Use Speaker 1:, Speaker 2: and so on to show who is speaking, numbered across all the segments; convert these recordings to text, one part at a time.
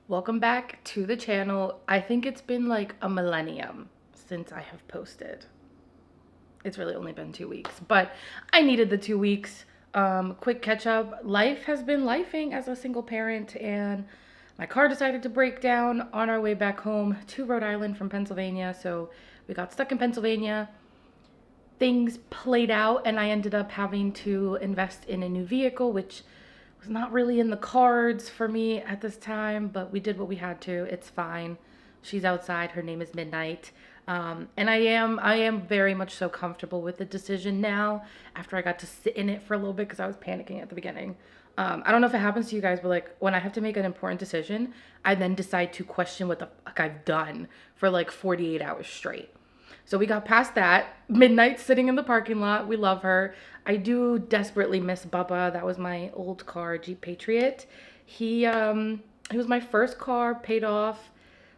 Speaker 1: Welcome back to the channel. I think it's been like a millennium since I have posted. It's really only been 2 weeks, but I needed the 2 weeks. Quick catch up. Life has been lifing as a single parent, and my car decided to break down on our way back home to Rhode Island from Pennsylvania. So we got stuck in Pennsylvania. Things played out, and I ended up having to invest in a new vehicle, which was not really in the cards for me at this time, but we did what we had to. It's fine. She's outside. Her name is Midnight. And I am very much so comfortable with the decision now after I got to sit in it for a little bit because I was panicking at the beginning. I don't know if it happens to you guys, but like when I have to make an important decision, I then decide to question what the fuck I've done for like 48 hours straight. So we got past that. Midnight sitting in the parking lot. We love her. I do desperately miss Bubba. That was my old car, Jeep Patriot. He was my first car, paid off,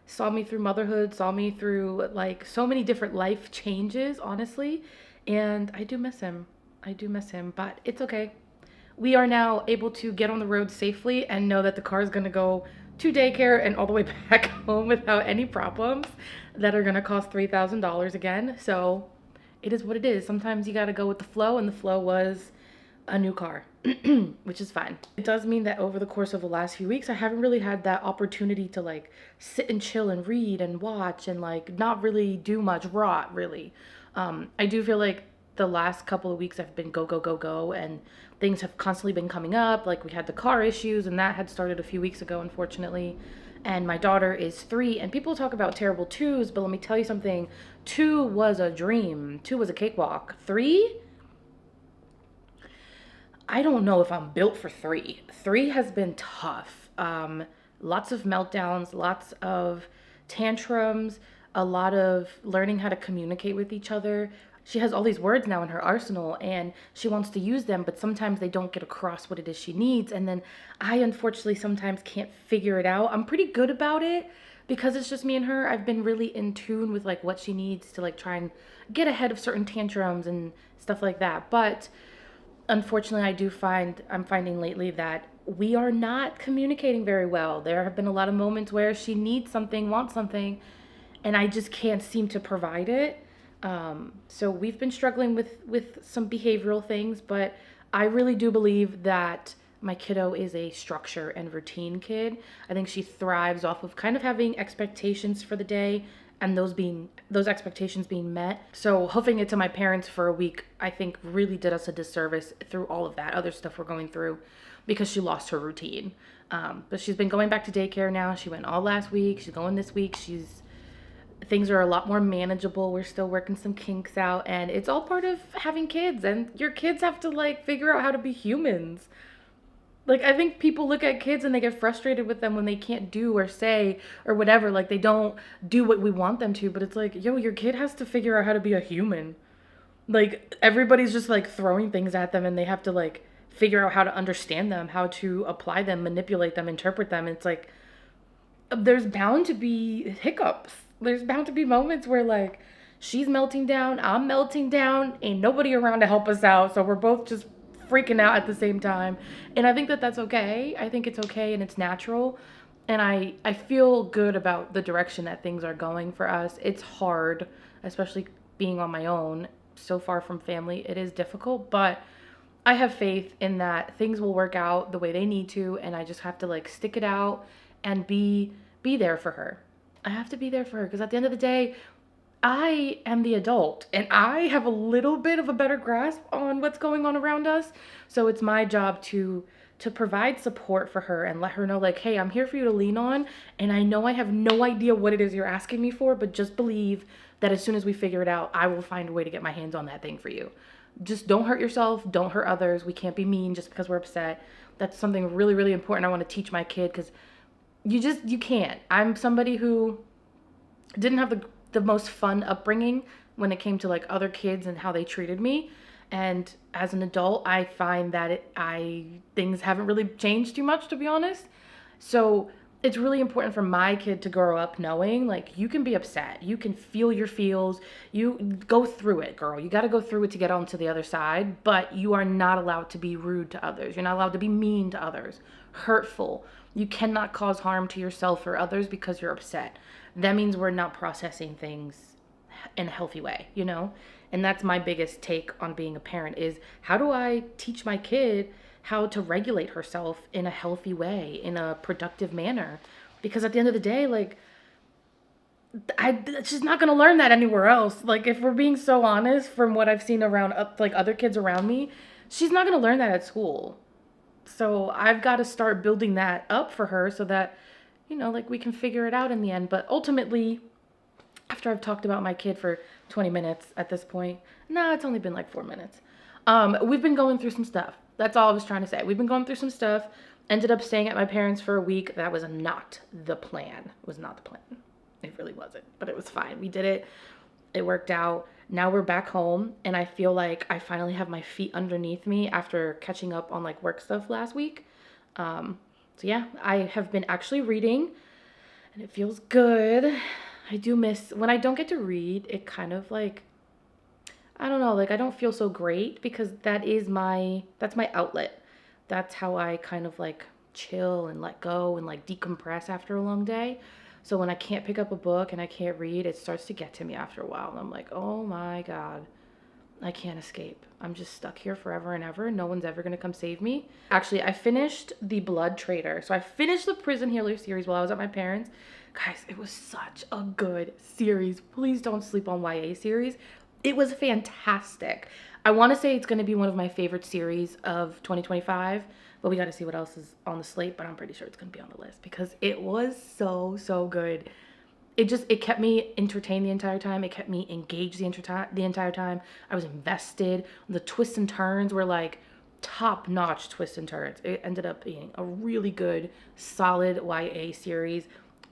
Speaker 1: saw me through motherhood, saw me through like so many different life changes, honestly. And I do miss him. I do miss him, but it's okay. We are now able to get on the road safely and know that the car is going to go to daycare and all the way back home without any problems that are going to cost $3,000 again. So it is what it is. Sometimes you got to go with the flow, and the flow was a new car, which is fine. It does mean that over the course of the last few weeks, I haven't really had that opportunity to like sit and chill and read and watch and like not really do much rot, really. I do feel like the last couple of weeks I've been go, go, go, go, and things have constantly been coming up. Like we had the car issues, and that had started a few weeks ago, unfortunately. And my daughter is 3, and people talk about terrible twos, but let me tell you something. 2 was a dream. 2 was a cakewalk. 3? I don't know if I'm built for 3. 3 has been tough. Lots of meltdowns, lots of tantrums, a lot of learning how to communicate with each other. She has all these words now in her arsenal and she wants to use them, but sometimes they don't get across what it is she needs. And then I unfortunately sometimes can't figure it out. I'm pretty good about it because it's just me and her. I've been really in tune with like what she needs to like try and get ahead of certain tantrums and stuff like that. But unfortunately, I'm finding lately that we are not communicating very well. There have been a lot of moments where she needs something, wants something, and I just can't seem to provide it. So we've been struggling with some behavioral things, but I really do believe that my kiddo is a structure and routine kid. I think she thrives off of kind of having expectations for the day and those expectations being met. So hoofing it to my parents for a week, I think really did us a disservice through all of that other stuff we're going through because she lost her routine. But she's been going back to daycare now. She went all last week. She's going this week. Things are a lot more manageable. We're still working some kinks out, and it's all part of having kids, and your kids have to like figure out how to be humans. Like I think people look at kids and they get frustrated with them when they can't do or say or whatever, like they don't do what we want them to, but it's like, yo, your kid has to figure out how to be a human. Like everybody's just like throwing things at them and they have to like figure out how to understand them, how to apply them, manipulate them, interpret them. It's like there's bound to be hiccups. There's bound to be moments where like she's melting down, I'm melting down, ain't nobody around to help us out. So we're both just freaking out at the same time. And I think that that's okay. I think it's okay and it's natural. And I feel good about the direction that things are going for us. It's hard, especially being on my own, so far from family. It is difficult, but I have faith in that things will work out the way they need to, and I just have to like stick it out and be there for her. I have to be there for her because at the end of the day, I am the adult and I have a little bit of a better grasp on what's going on around us. So it's my job to provide support for her and let her know like, hey, I'm here for you to lean on, and I know I have no idea what it is you're asking me for, but just believe that as soon as we figure it out, I will find a way to get my hands on that thing for you. Just don't hurt yourself, don't hurt others. We can't be mean just because we're upset. That's something really, really important I want to teach my kid because you can't. I'm somebody who didn't have the most fun upbringing when it came to like other kids and how they treated me. And as an adult, I find that things haven't really changed too much, to be honest. So it's really important for my kid to grow up knowing like you can be upset, you can feel your feels, you go through it, girl. You got to go through it to get onto the other side, but you are not allowed to be rude to others. You're not allowed to be mean to others, hurtful. You cannot cause harm to yourself or others because you're upset. That means we're not processing things in a healthy way, you know? And that's my biggest take on being a parent is how do I teach my kid how to regulate herself in a healthy way, in a productive manner? Because at the end of the day, like, she's not gonna learn that anywhere else. Like, if we're being so honest, from what I've seen around, like other kids around me, she's not gonna learn that at school. So I've got to start building that up for her so that, you know, like we can figure it out in the end. But ultimately, after I've talked about my kid for 20 minutes at this point, no, it's only been like 4 minutes. We've been going through some stuff. That's all I was trying to say. We've been going through some stuff. Ended up staying at my parents for a week. That was not the plan. It was not the plan. It really wasn't. But it was fine. We did it. It worked out. Now we're back home and I feel like I finally have my feet underneath me after catching up on like work stuff last week. So yeah, I have been actually reading and it feels good. I do miss when I don't get to read, it kind of like, I don't know, like I don't feel so great because that's my outlet. That's how I kind of like chill and let go and like decompress after a long day. So when I can't pick up a book and I can't read, it starts to get to me after a while. And I'm like, oh my God, I can't escape. I'm just stuck here forever and ever. No one's ever going to come save me. Actually, I finished The Blood Trader. So I finished the Prison Healer series while I was at my parents'. Guys, it was such a good series. Please don't sleep on YA series. It was fantastic. I want to say it's going to be one of my favorite series of 2025, but we got to see what else is on the slate, but I'm pretty sure it's going to be on the list because it was so, so good. It kept me entertained the entire time. It kept me engaged the entire time. I was invested. The twists and turns were like top-notch twists and turns. It ended up being a really good, solid YA series.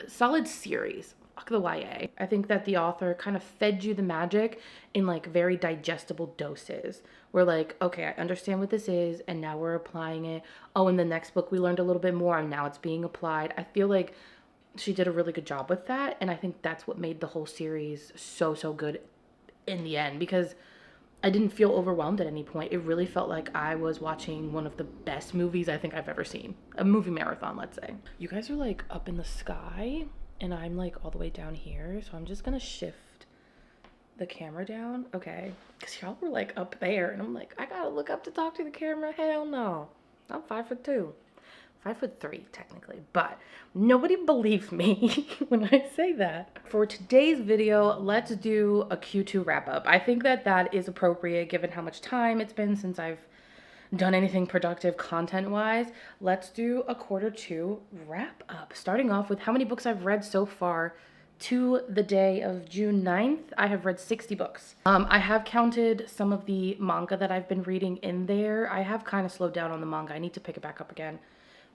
Speaker 1: Solid series. Fuck the YA. I think that the author kind of fed you the magic in like very digestible doses. We're like, okay, I understand what this is, and now we're applying it. Oh, in the next book we learned a little bit more, and now it's being applied. I feel like she did a really good job with that, and I think that's what made the whole series so, so good in the end, because I didn't feel overwhelmed at any point. It really felt like I was watching one of the best movies I think I've ever seen. A movie marathon, let's say. You guys are like up in the sky, and I'm like all the way down here, so I'm just gonna shift the camera down. Okay, because y'all were like up there, and I'm like, I gotta look up to talk to the camera. Hell no. I'm 5'2". 5'3", technically, but nobody believes me when I say that. For today's video, let's do a Q2 wrap up. I think that that is appropriate given how much time it's been since I've done anything productive content wise. Let's do a Q2 wrap up, starting off with how many books I've read so far. To the day of June 9th, I have read 60 books. I have counted some of the manga that I've been reading in there. I have kind of slowed down on the manga. I need to pick it back up again.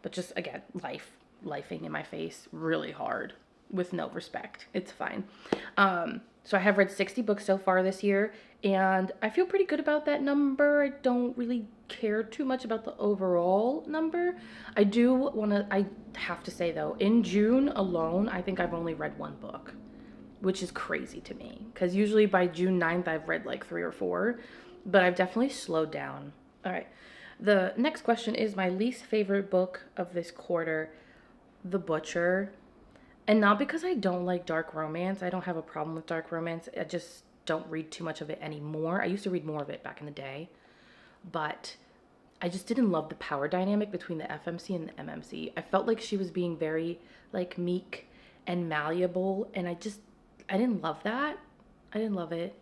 Speaker 1: But just, again, lifing in my face really hard with no respect. It's fine. So I have read 60 books so far this year, and I feel pretty good about that number. I don't really care too much about the overall number. I have to say though, in June alone, I think I've only read one book, which is crazy to me. Because usually by June 9th, I've read like 3 or 4, but I've definitely slowed down. All right. The next question is my least favorite book of this quarter, The Butcher. And not because I don't like dark romance. I don't have a problem with dark romance. I just don't read too much of it anymore. I used to read more of it back in the day. But I just didn't love the power dynamic between the FMC and the MMC. I felt like she was being very like meek and malleable. And I didn't love that. I didn't love it.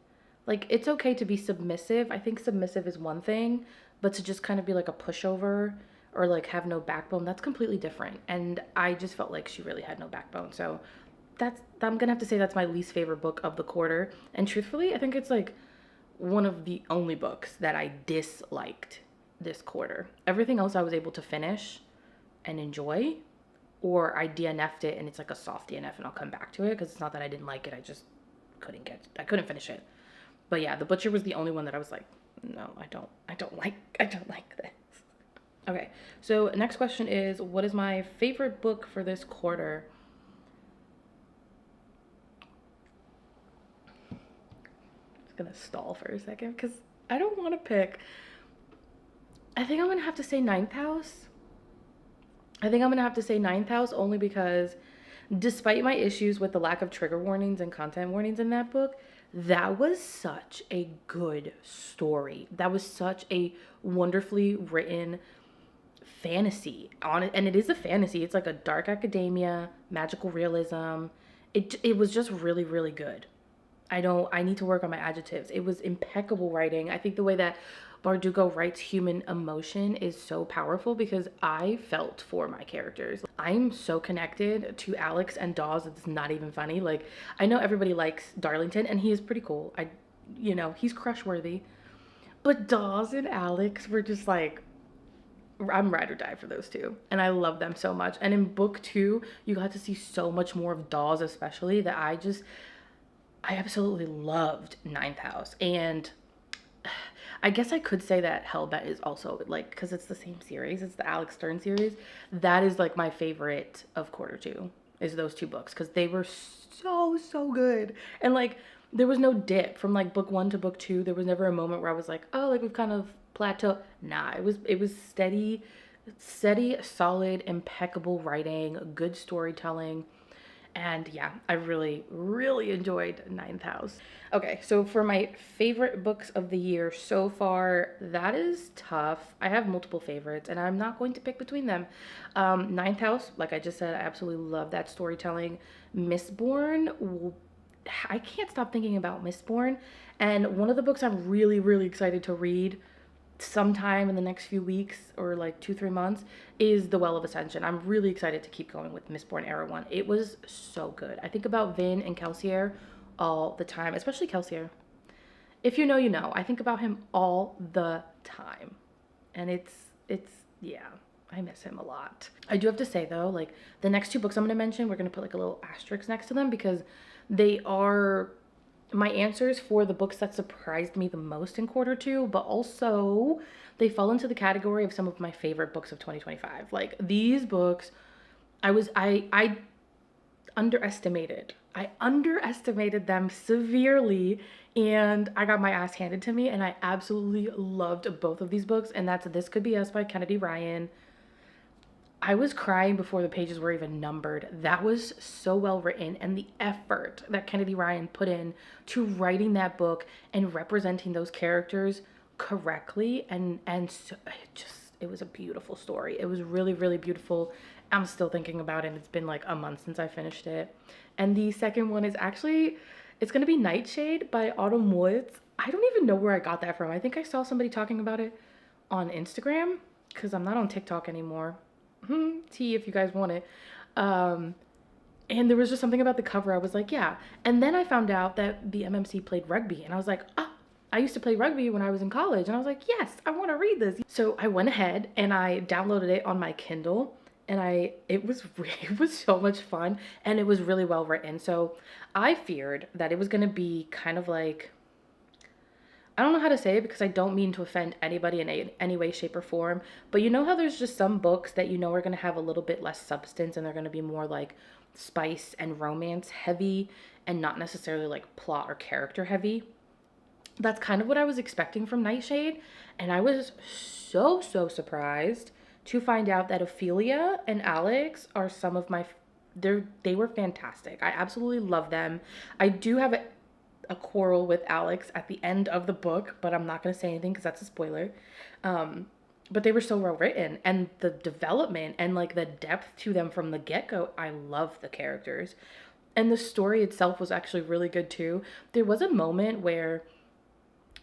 Speaker 1: Like, it's okay to be submissive. I think submissive is one thing, but to just kind of be like a pushover or like have no backbone, that's completely different. And I just felt like she really had no backbone. So I'm gonna have to say that's my least favorite book of the quarter. And truthfully, I think it's like one of the only books that I disliked this quarter. Everything else I was able to finish and enjoy, or I DNF'd it and it's like a soft DNF and I'll come back to it because it's not that I didn't like it, I just couldn't finish it. But yeah, The Butcher was the only one that I was like, no, I don't like this. Okay, so next question is, what is my favorite book for this quarter? I'm just gonna stall for a second because I don't want to pick. I think I'm gonna have to say Ninth House. I think I'm gonna have to say ninth house only because despite my issues with the lack of trigger warnings and content warnings in that book, that was such a good story. That was such a wonderfully written fantasy on it, and it is a fantasy. It's like a dark academia, magical realism. It was just really really good. I need to work on my adjectives. It was impeccable writing. I think the way that Bardugo writes human emotion is so powerful because I felt for my characters. I'm so connected to Alex and Dawes. It's not even funny. Like, I know everybody likes Darlington and he is pretty cool. He's crush worthy. But Dawes and Alex were just like, I'm ride or die for those two. And I love them so much. And in book two, you got to see so much more of Dawes, especially, that I absolutely loved Ninth House. And I guess I could say that Hellbent is also like, because it's the same series, it's the Alex Stern series. That is like my favorite of quarter two, is those two books, because they were so good. And like, there was no dip from like book one to book two. There was never a moment where I was like, oh, like we've kind of plateaued. Nah, it was steady, solid, impeccable writing, good storytelling. And yeah, I really, really enjoyed Ninth House. Okay, so for my favorite books of the year so far, that is tough. I have multiple favorites, and I'm not going to pick between them. Ninth House, like I just said, I absolutely love that storytelling. Mistborn, I can't stop thinking about Mistborn. And one of the books I'm really, really excited to read sometime in the next few weeks or like 2-3 months is The Well of Ascension. I'm really excited to keep going with Mistborn Era 1. It was so good. I think about Vin and Kelsier all the time, especially Kelsier. If you know, you know. I think about him all the time. And it's yeah, I miss him a lot. I do have to say though, like the next two books I'm going to mention, we're going to put like a little asterisk next to them because they are my answers for the books that surprised me the most in quarter two, but also they fall into the category of some of my favorite books of 2025. Like these books, I underestimated. I underestimated them severely, and I got my ass handed to me, and I absolutely loved both of these books, and that's This Could Be Us by Kennedy Ryan. I was crying before the pages were even numbered. That was so well written, and the effort that Kennedy Ryan put in to writing that book and representing those characters correctly, and so, it was a beautiful story. It was really really beautiful. I'm still thinking about it. It's been like a month since I finished it. And the second one is actually, it's going to be Nightshade by Autumn Woods. I don't even know where I got that from. I think I saw somebody talking about it on Instagram because I'm not on TikTok anymore. Tea if you guys want it. And there was just something about the cover. I was like, yeah. And then I found out that the MMC played rugby, and I was like, ah, I used to play rugby when I was in college, and I was like, yes, I want to read this. So I went ahead and I downloaded it on my Kindle, and it was it was so much fun, and it was really well written. So I feared that it was gonna be kind of like, I don't know how to say it because I don't mean to offend anybody in any way, shape, or form. But you know how there's just some books that you know are going to have a little bit less substance and they're going to be more like spice and romance heavy and not necessarily like plot or character heavy? That's kind of what I was expecting from Nightshade. And I was so surprised to find out that Ophelia and Alex are some of my they were fantastic. I absolutely love them. I do have a quarrel with Alex at the end of the book, but I'm not going to say anything because that's a spoiler. But they were so well written, and the development and like the depth to them from the get-go, I love the characters. And the story itself was actually really good too. There was a moment where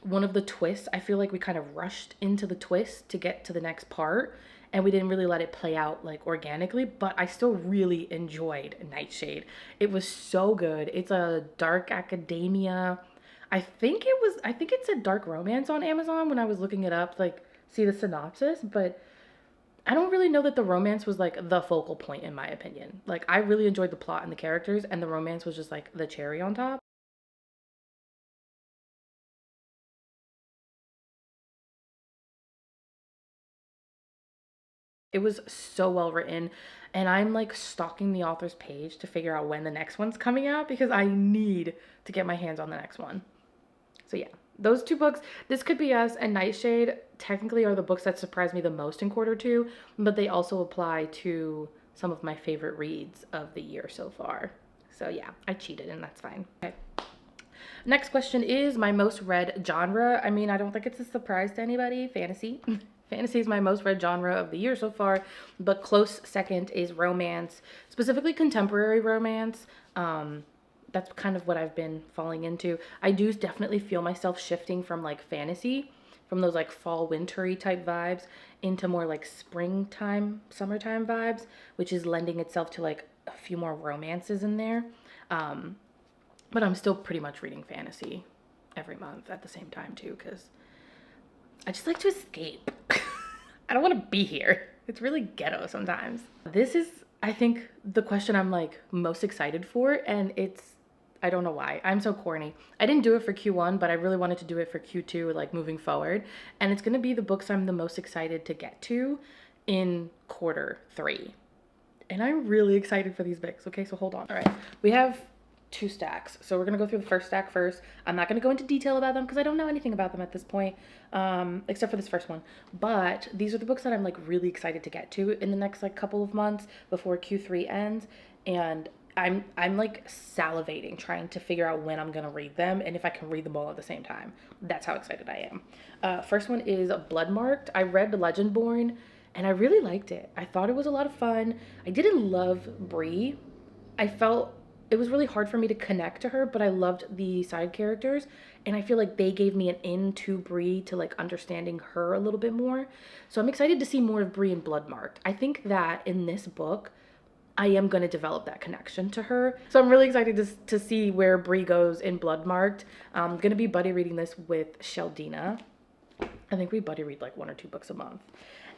Speaker 1: one of the twists, I feel like we kind of rushed into the twist to get to the next part, and we didn't really let it play out like organically, but I still really enjoyed Nightshade. It was so good. It's a dark academia. I think it's a dark romance on Amazon when I was looking it up, like see the synopsis, but I don't really know that the romance was like the focal point in my opinion. Like I really enjoyed the plot and the characters, and the romance was just like the cherry on top. It was so well written, and I'm like stalking the author's page to figure out when the next one's coming out because I need to get my hands on the next one. So yeah, Those two books, This Could Be Us and Nightshade, technically are the books that surprised me the most in quarter two, but they also apply to some of my favorite reads of the year so far. So yeah, I cheated and that's fine. Okay. Next question is my most read genre. I mean, I don't think it's a surprise to anybody. Fantasy. Fantasy is my most read genre of the year so far, but close second is romance, specifically contemporary romance. That's kind of what I've been falling into. I do definitely feel myself shifting from like fantasy, from those like fall wintry type vibes into more like springtime, summertime vibes, which is lending itself to like a few more romances in there. But I'm still pretty much reading fantasy every month at the same time too, because I just like to escape. I don't want to be here. It's really ghetto sometimes. This is, I think, the question I'm like most excited for, and I don't know why. I'm so corny. I didn't do it for Q1, but I really wanted to do it for Q2, like moving forward. And it's going to be the books I'm the most excited to get to in quarter three. And I'm really excited for these books. Okay, so hold on. All right, we have 2 stacks. So we're going to go through the first stack first. I'm not going to go into detail about them because I don't know anything about them at this point, except for this first one. But these are the books that I'm like really excited to get to in the next like couple of months before Q3 ends. And I'm like salivating trying to figure out when I'm going to read them and if I can read them all at the same time. That's how excited I am. First one is Bloodmarked. I read Legendborn and I really liked it. I thought it was a lot of fun. I didn't love Bree. I felt it was really hard for me to connect to her, but I loved the side characters, and I feel like they gave me an in to Bree to like understanding her a little bit more. So I'm excited to see more of Bree in Bloodmarked. I think that in this book, I am going to develop that connection to her. So I'm really excited to see where Bree goes in Bloodmarked. I'm going to be buddy reading this with Sheldina. I think we buddy read like 1 or 2 books a month.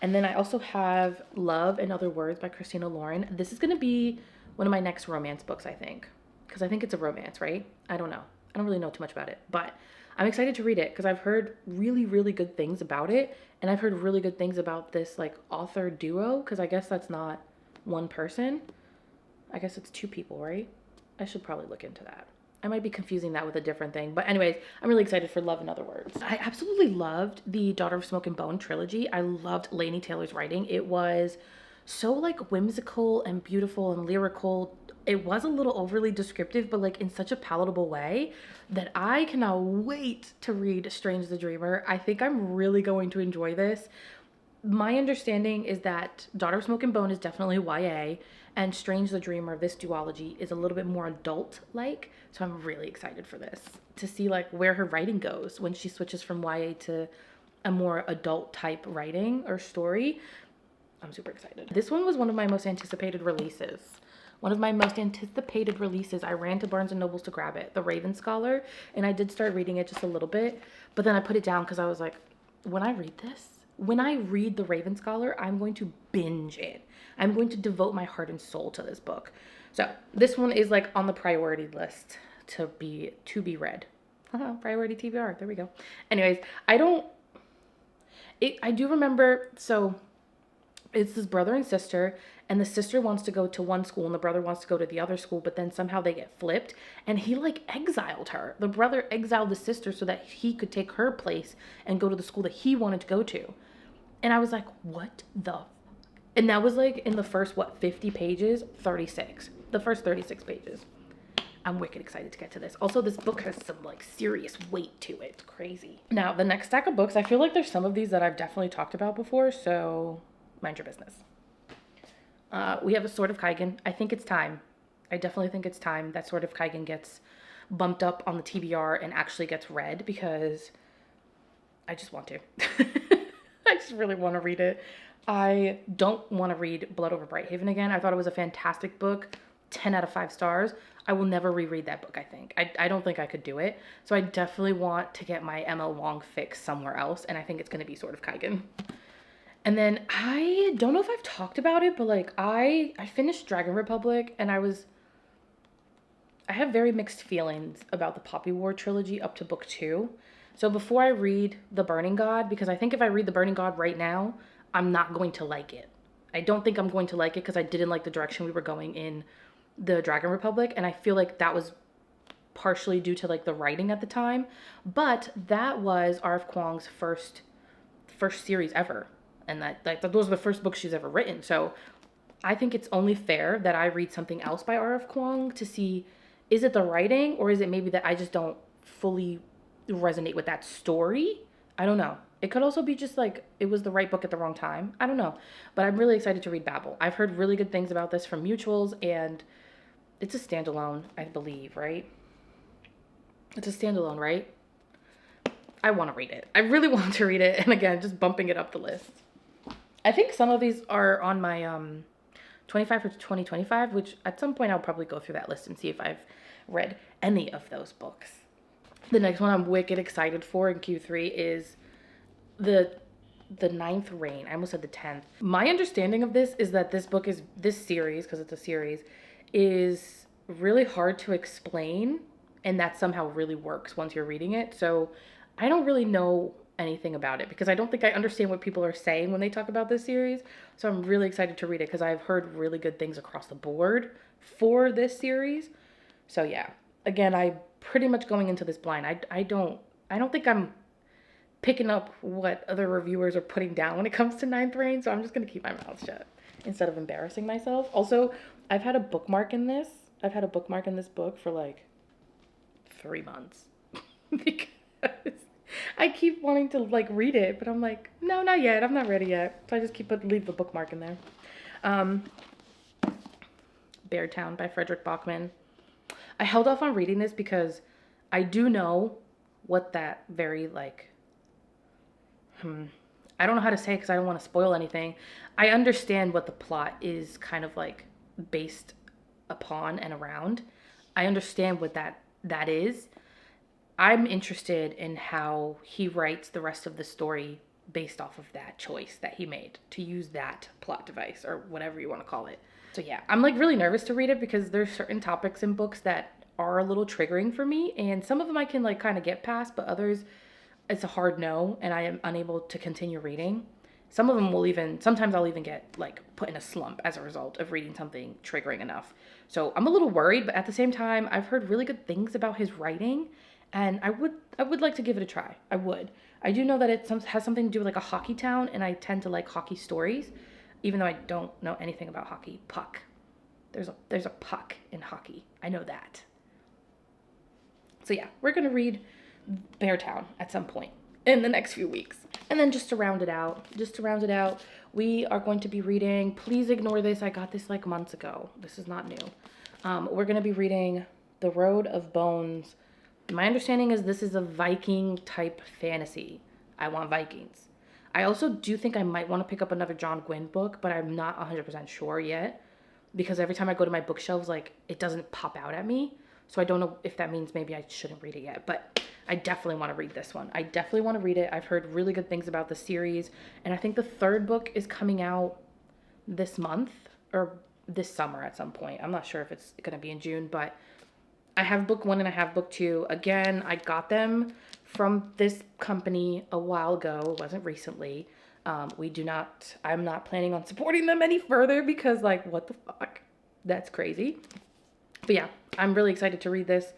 Speaker 1: And then I also have Love and Other Words by Christina Lauren. This is going to be one of my next romance books, I think, because I think it's a romance, right? I don't know. I don't really know too much about it, but I'm excited to read it because I've heard really, really good things about it. And I've heard really good things about this like author duo, because I guess that's not one person. I guess it's 2 people, right? I should probably look into that. I might be confusing that with a different thing. But anyways, I'm really excited for Love and Other Words. I absolutely loved the Daughter of Smoke and Bone trilogy. I loved Laini Taylor's writing. It was so like whimsical and beautiful and lyrical. It was a little overly descriptive, but like in such a palatable way that I cannot wait to read Strange the Dreamer. I think I'm really going to enjoy this. My understanding is that Daughter of Smoke and Bone is definitely YA, and Strange the Dreamer, this duology, is a little bit more adult-like. So I'm really excited for this, to see like where her writing goes when she switches from YA to a more adult type writing or story. I'm super excited. This one was one of my most anticipated releases. I ran to Barnes & Nobles to grab it, The Raven Scholar, and I did start reading it just a little bit, but then I put it down because I was like, when I read The Raven Scholar, I'm going to binge it. I'm going to devote my heart and soul to this book. So this one is like on the priority list to be read. Priority TBR, there we go. Anyways, I do remember, so it's this brother and sister, and the sister wants to go to one school and the brother wants to go to the other school, but then somehow they get flipped, and he like exiled her. The brother exiled the sister so that he could take her place and go to the school that he wanted to go to. And I was like, what the fuck? And that was like in the first, 50 pages? 36. The first 36 pages. I'm wicked excited to get to this. Also, this book has some like serious weight to it. It's crazy. Now, the next stack of books, I feel like there's some of these that I've definitely talked about before, so mind your business. We have A Sword of Kaigen. I think it's time. I definitely think it's time that Sword of Kaigen gets bumped up on the TBR and actually gets read, because I just want to. I just really want to read it. I don't want to read Blood Over Brighthaven again. I thought it was a fantastic book. 10 out of 5 stars. I will never reread that book, I think. I don't think I could do it. So I definitely want to get my ML Wong fix somewhere else, and I think it's going to be Sword of Kaigen. And then I don't know if I've talked about it, but like I finished Dragon Republic, and I have very mixed feelings about the Poppy War trilogy up to book 2. So before I read The Burning God, because I think if I read The Burning God right now, I'm not going to like it. I don't think I'm going to like it because I didn't like the direction we were going in the Dragon Republic, and I feel like that was partially due to like the writing at the time, but that was R.F. Kuang's first series ever, and that those are the first books she's ever written. So I think it's only fair that I read something else by R.F. Kuang to see, is it the writing, or is it maybe that I just don't fully resonate with that story? I don't know. It could also be just like it was the right book at the wrong time. I don't know. But I'm really excited to read Babel. I've heard really good things about this from mutuals, and it's a standalone, I believe, right? It's a standalone, right? I want to read it. I really want to read it. And again, just bumping it up the list. I think some of these are on my 25 for 2025, which at some point I'll probably go through that list and see if I've read any of those books. The next one I'm wicked excited for in Q3 is the Ninth Reign. I almost said the 10th. My understanding of this is that this series, because it's a series, is really hard to explain, and that somehow really works once you're reading it. So I don't really know anything about it because I don't think I understand what people are saying when they talk about this series. So I'm really excited to read it because I've heard really good things across the board for this series. So yeah, again, I'm pretty much going into this blind. I don't think I'm picking up what other reviewers are putting down when it comes to Ninth Reign, so I'm just gonna keep my mouth shut instead of embarrassing myself. Also, I've had a bookmark in this book for like 3 months because I keep wanting to like read it, but I'm like, no, not yet. I'm not ready yet. So I just leave the bookmark in there. Beartown by Frederick Bachman. I held off on reading this because I do know what that very like, I don't know how to say it because I don't want to spoil anything. I understand what the plot is kind of like based upon and around. I understand what that is. I'm interested in how he writes the rest of the story based off of that choice that he made to use that plot device or whatever you want to call it. So yeah, I'm like really nervous to read it because there's certain topics in books that are a little triggering for me, and some of them I can like kind of get past, but others it's a hard no, and I am unable to continue reading. Some of them sometimes I'll even get like put in a slump as a result of reading something triggering enough. So I'm a little worried, but at the same time, I've heard really good things about his writing, and I would like to give it a try. I would. I do know that it has something to do with like a hockey town, and I tend to like hockey stories, even though I don't know anything about hockey. Puck. There's a puck in hockey. I know that. So yeah, we're gonna read Beartown at some point in the next few weeks. And then just to round it out, we are going to be reading, please ignore this, I got this like months ago. This is not new. We're going to be reading The Road of Bones. My understanding is this is a Viking type fantasy. I want Vikings. I also do think I might want to pick up another John Gwynne book, but I'm not 100% sure yet because every time I go to my bookshelves, like it doesn't pop out at me. So I don't know if that means maybe I shouldn't read it yet, but I definitely want to read this one. I definitely want to read it. I've heard really good things about the series, and I think the third book is coming out this month or this summer at some point. I'm not sure if it's going to be in June, but I have book 1 and I have book 2. Again, I got them from this company a while ago. It wasn't recently. I'm not planning on supporting them any further because like, what the fuck? That's crazy. But yeah, I'm really excited to read this.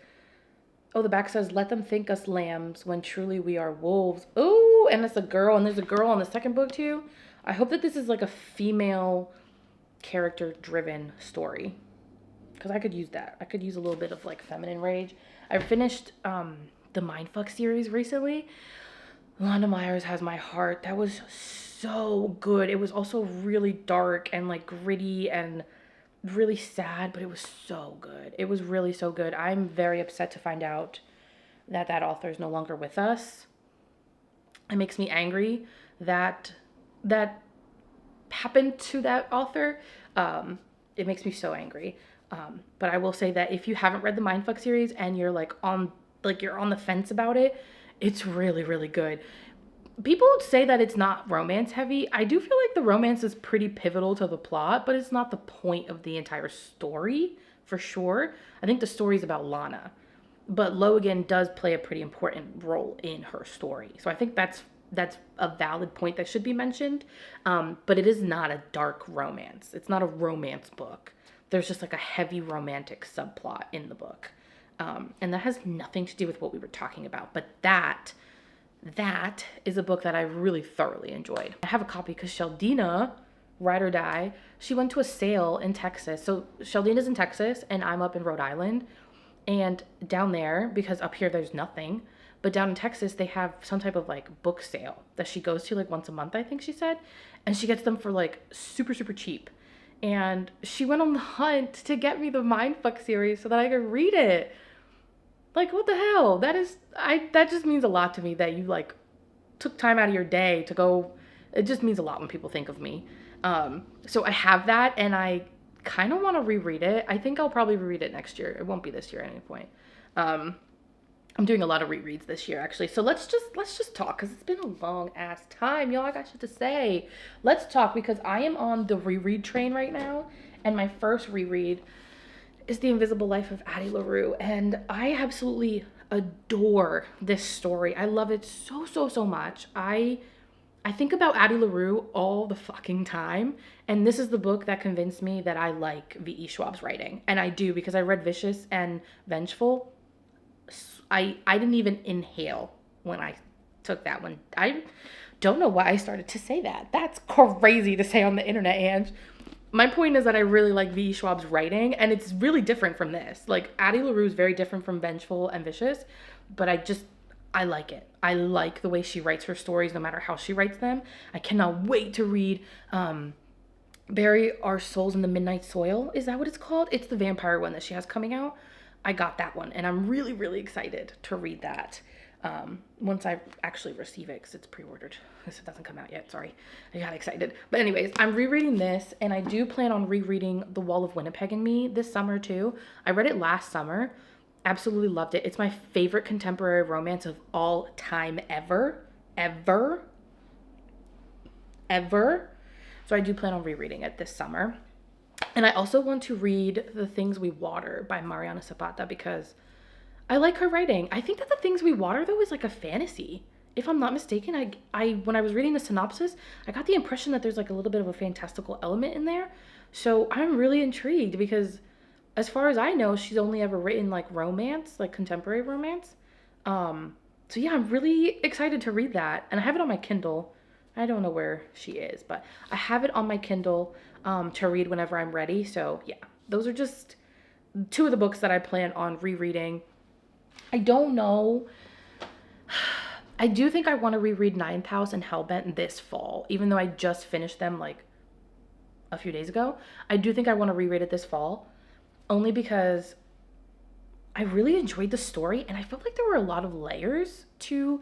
Speaker 1: Oh, the back says, let them think us lambs when truly we are wolves. Oh, and it's a girl, and there's a girl on the second book too. I hope that this is like a female character-driven story because I could use that. I could use a little bit of like feminine rage. I finished the Mindfuck series recently. Londa Myers Has My Heart. That was so good. It was also really dark and like gritty and really sad, but it was so good. It was really so good. I'm very upset to find out that author is no longer with us. It makes me angry that happened to that author. It makes me so angry. But I will say that if you haven't read the Mindfuck series and you're you're on the fence about it, it's really, really good. People say that it's not romance heavy. I do feel like the romance is pretty pivotal to the plot, but it's not the point of the entire story, for sure. I think the story's about Lana, but Logan does play a pretty important role in her story. So I think that's a valid point that should be mentioned. But it is not a dark romance. It's not a romance book. There's just like a heavy romantic subplot in the book. And that has nothing to do with what we were talking about. But that is a book that I really thoroughly enjoyed. I have a copy because Sheldina, Ride or Die, she went to a sale in Texas. So Sheldina's in Texas and I'm up in Rhode Island. And down there, because up here there's nothing, but down in Texas they have some type of like book sale that she goes to like once a month, I think she said. And she gets them for like super, super cheap. And she went on the hunt to get me the Mindfuck series so that I could read it. Like, what the hell? That just means a lot to me that you like took time out of your day to go. It just means a lot when people think of me. So I have that and I kind of want to reread it. I think I'll probably reread it next year. It won't be this year at any point. I'm doing a lot of rereads this year actually. So let's just talk because it's been a long ass time. Y'all, I got shit to say. Let's talk because I am on the reread train right now. And my first reread is The Invisible Life of Addie LaRue, and I absolutely adore this story. I love it so, so, so much. I think about Addie LaRue all the fucking time, and this is the book that convinced me that I like V.E. Schwab's writing, and I do because I read Vicious and Vengeful. I didn't even inhale when I took that one. I don't know why I started to say that. That's crazy to say on the internet, Ange. My point is that I really like V.E. Schwab's writing, and it's really different from this. Like, Addie LaRue is very different from Vengeful and Vicious, but I like it. I like the way she writes her stories, no matter how she writes them. I cannot wait to read Bury Our Souls in the Midnight Soil. Is that what it's called? It's the vampire one that she has coming out. I got that one, and I'm really, really excited to read that. Once I actually receive it, because it's pre-ordered. It doesn't come out yet, sorry. I got excited. But anyways, I'm rereading this, and I do plan on rereading The Wall of Winnipeg and Me this summer too. I read it last summer. Absolutely loved it. It's my favorite contemporary romance of all time ever. Ever. So I do plan on rereading it this summer. And I also want to read The Things We Water by Mariana Zapata because I like her writing. I think that The Things We Water, though, is like a fantasy. If I'm not mistaken, I when I was reading the synopsis, I got the impression that there's like a little bit of a fantastical element in there. So I'm really intrigued because as far as I know, she's only ever written like romance, like contemporary romance. So yeah, I'm really excited to read that. And I have it on my Kindle. I don't know where she is, but I have it on my Kindle to read whenever I'm ready. So yeah, those are just two of the books that I plan on rereading. I don't know. I do think I want to reread Ninth House and Hellbent this fall, even though I just finished them like a few days ago. I do think I want to reread it this fall, only because I really enjoyed the story and I felt like there were a lot of layers to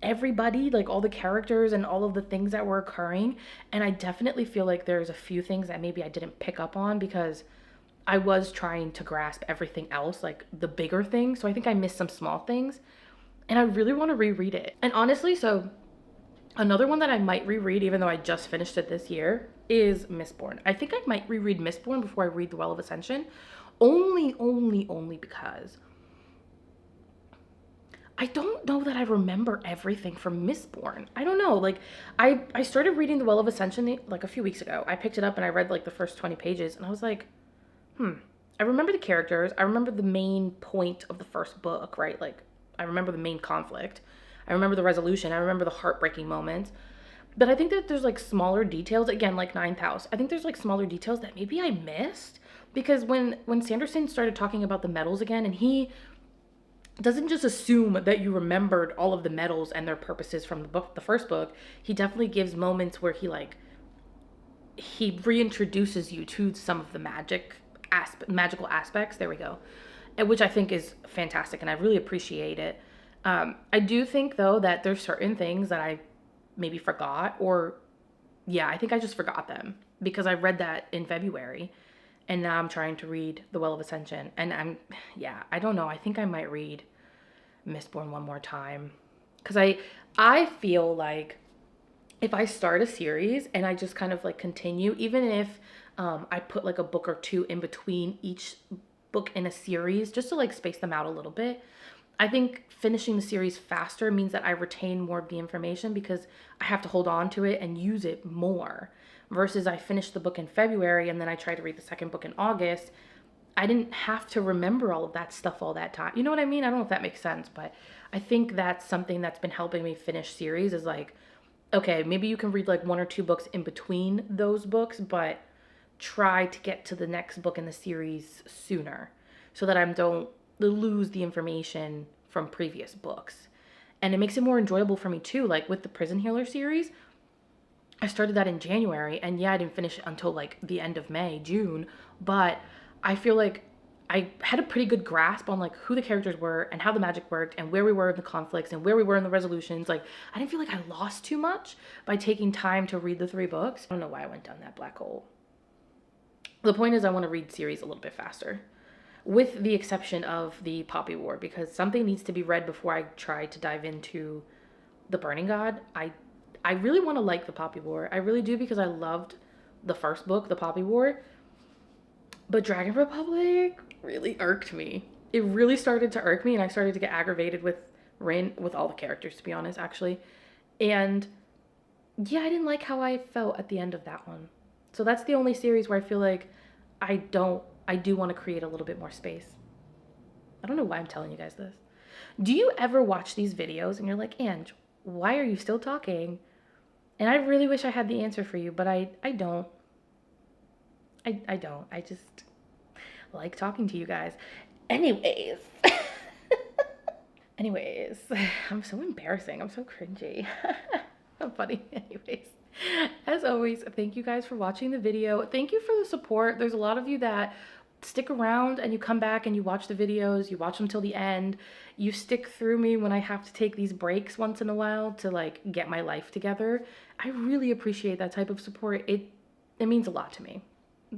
Speaker 1: everybody, like all the characters and all of the things that were occurring. And I definitely feel like there's a few things that maybe I didn't pick up on because I was trying to grasp everything else, like the bigger things. So I think I missed some small things. And I really want to reread it. And honestly, so another one that I might reread, even though I just finished it this year, is Mistborn. I think I might reread Mistborn before I read The Well of Ascension. Only because I don't know that I remember everything from Mistborn. I don't know. Like, I started reading The Well of Ascension like a few weeks ago. I picked it up and I read like the first 20 pages and I was like, I remember the characters. I remember the main point of the first book, right? Like, I remember the main conflict. I remember the resolution. I remember the heartbreaking moments. But I think that there's like smaller details, again, like Ninth House. I think there's like smaller details that maybe I missed because when Sanderson started talking about the medals again, and he doesn't just assume that you remembered all of the medals and their purposes from the first book. He definitely gives moments where he reintroduces you to some of the magical aspects. There we go. Which I think is fantastic and I really appreciate it. I do think though that there's certain things that I maybe forgot I think I just forgot them because I read that in February and now I'm trying to read The Well of Ascension and I don't know. I think I might read Mistborn one more time because I feel like if I start a series and I just kind of like continue, even if I put like a book or two in between each book in a series just to like space them out a little bit, I think finishing the series faster means that I retain more of the information because I have to hold on to it and use it more versus I finished the book in February and then I try to read the second book in August. I didn't have to remember all of that stuff all that time. You know what I mean? I don't know if that makes sense, but I think that's something that's been helping me finish series is like, okay, maybe you can read like one or two books in between those books, but try to get to the next book in the series sooner so that I don't lose the information from previous books. And it makes it more enjoyable for me too. Like with the Prison Healer series, I started that in January, and yeah, I didn't finish it until like the end of May, June, but I feel like I had a pretty good grasp on like who the characters were and how the magic worked and where we were in the conflicts and where we were in the resolutions. Like I didn't feel like I lost too much by taking time to read the three books. I don't know why I went down that black hole. The point is I want to read series a little bit faster. With the exception of the Poppy War, because something needs to be read before I try to dive into the Burning God. I really want to like the Poppy War. I really do because I loved the first book, the Poppy War. But Dragon Republic really irked me. It really started to irk me, and I started to get aggravated with Rin, with all the characters, to be honest, actually. And yeah, I didn't like how I felt at the end of that one. So that's the only series where I feel like I do want to create a little bit more space. I don't know why I'm telling you guys this. Do you ever watch these videos and you're like, Ange, why are you still talking? And I really wish I had the answer for you, but I don't. I don't. I just like talking to you guys. Anyways. Anyways. I'm so embarrassing. I'm so cringy. I'm funny. Anyways. As always, thank you guys for watching the video. Thank you for the support. There's a lot of you that stick around and you come back and you watch the videos, you watch them till the end. You stick through me when I have to take these breaks once in a while to like get my life together. I really appreciate that type of support. It means a lot to me.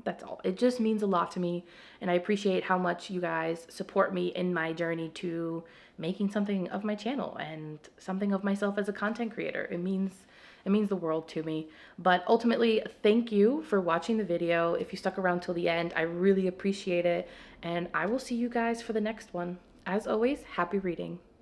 Speaker 1: That's all. It just means a lot to me, and I appreciate how much you guys support me in my journey to making something of my channel and something of myself as a content creator. It means the world to me. But ultimately, thank you for watching the video. If you stuck around till the end, I really appreciate it, and I will see you guys for the next one. As always, happy reading.